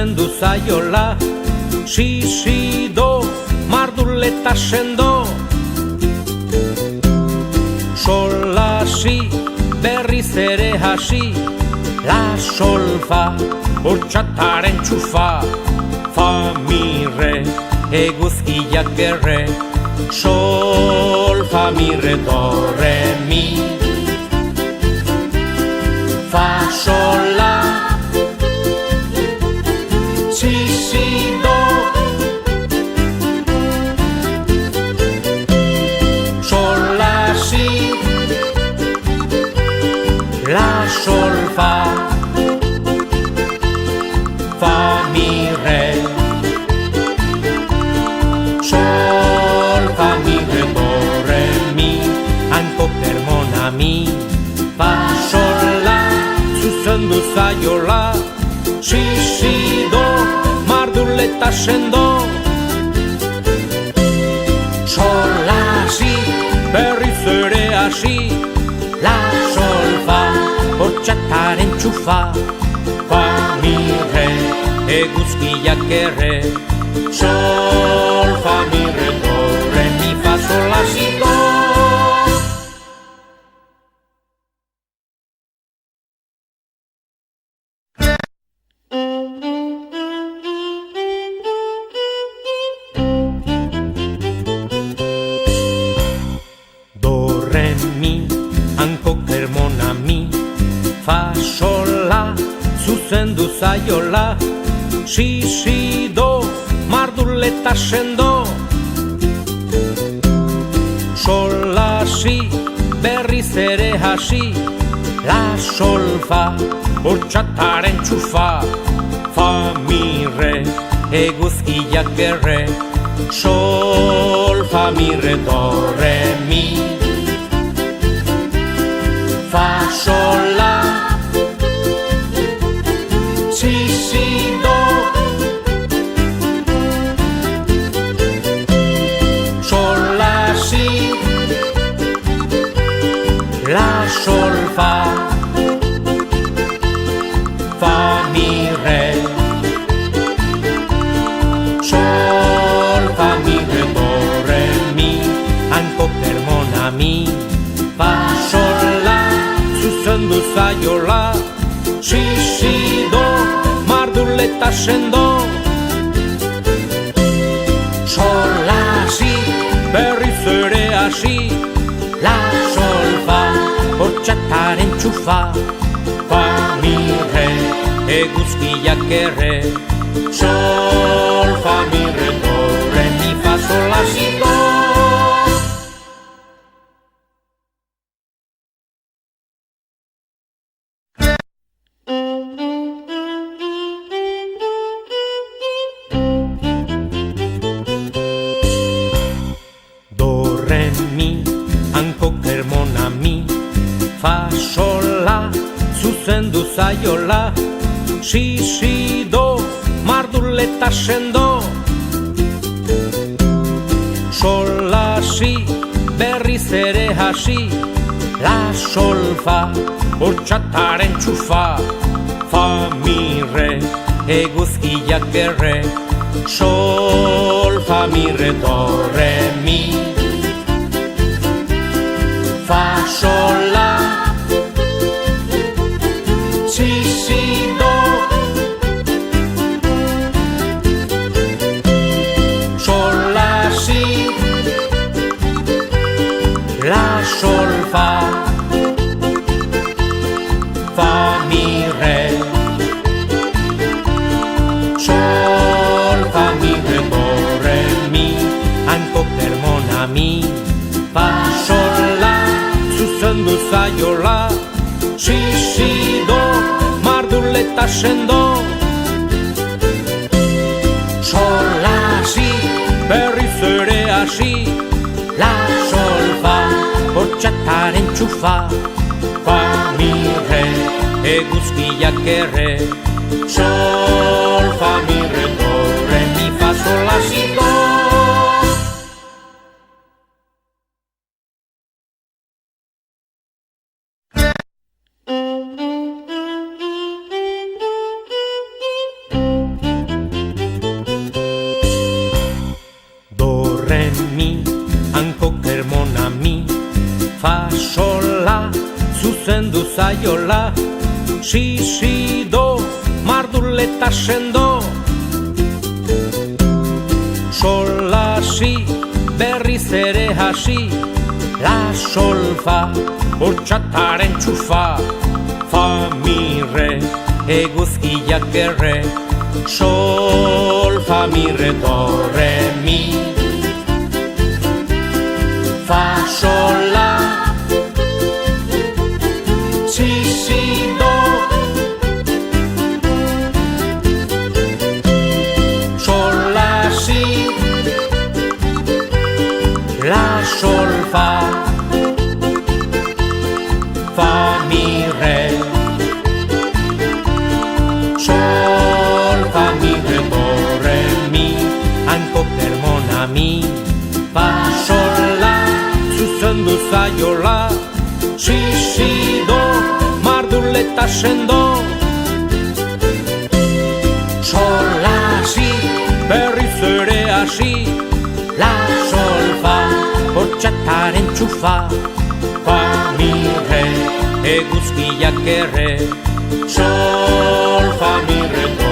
zuzendu zaiola, si, do, marduleta sendo. Sol, la, si, berriz ere hasi, la, sol, fa, hortxataren txufa. Fa, mi, re, eguzkiak erre, sol, fa, mi, re, do, re, mi. Fa, sol, la, si, do, sol, la, si, la, sol, fa, fa, mi, re, sol, fa, mi, re, do, re, mi. Hanko permona mi, fa, sol, la, zuzendu zaiola, si, do, marduleta sendo. Sol, la, si, berriz ere hasi, la, sol, fa, hortxataren txufa. Fa, mi, re, eguzkiak erre, sol, fa, mi, re, do, re, mi, fa, sol, la, si, do. Do, re, mi, hanko kermona mi, fa, sol, la, zuzendu zaiola, si, do, marduleta sendo. Sol, la, si, berriz ere hasi, la, sol, fa, hortxataren txufa. Fa, mi, re, eguzkiak erre, sol, fa, mi, re, do, re, mi. Fa, sol, la, si, do, sol, la, si, la, sol, fa, fa, mi, re, sol, fa, mi, re, do, re, mi. Hanko permona mi, fa, sol, la, zuzendu zaiola, si, do, marduleta sendo. Sol, la, si, berriz ere hasi, la, sol, fa, hortxataren txufa. Fa, mi, re, eguzkiak erre, sol, fa, mi, re, do, re, mi, fa, sol, la, si, do. Do, re, mi, hanko kermona mi, fa, sol, la, zuzendu zaiola, si, do, marduleta sendo. Sol, la, si, berriz ere hasi, la, sol, fa, hortxataren txufa. Fa, mi, re, eguzkiak erre, sol, fa, mi, re, do, re, mi. Fa, sol, la, si, do, sol, la, si, la, sol, fa, fa, mi, re, sol, fa, mi, re, do, re, mi. Hanko permona mi, fa, sol, la, zuzendu zaiola, si, do, marduleta sendo. Sol, la, si, berriz ere hasi, la, sol, fa, hortxataren txufa. Fa, mi, re, eguzkiak erre, sol, fa, mi, re, do, re, mi, fa, sol, la, si, do. zaiola, si, do, mardul eta sendo. Sol, la, si, berriz ere hasi, la, sol, fa, hortxataren txufa. Fa, mi, re, eguzkiak erre, sol, fa, mi, re, do, re, mi. Fa, sol, la, si, do. Sol, la, si, la, sol, fa. Fa, mi, re. Sol, fa, mi, re, do, re, mi. Hanko permona mi. Fa, sol, la, zuzendu zaiola. Si, do, mardul eta sendo. Sol, la, si, berriz ere hasi. La, sol, fa, hortxataren txufa. Fa, mi, re, eguzkiak erre. Sol, fa, mi, re, do.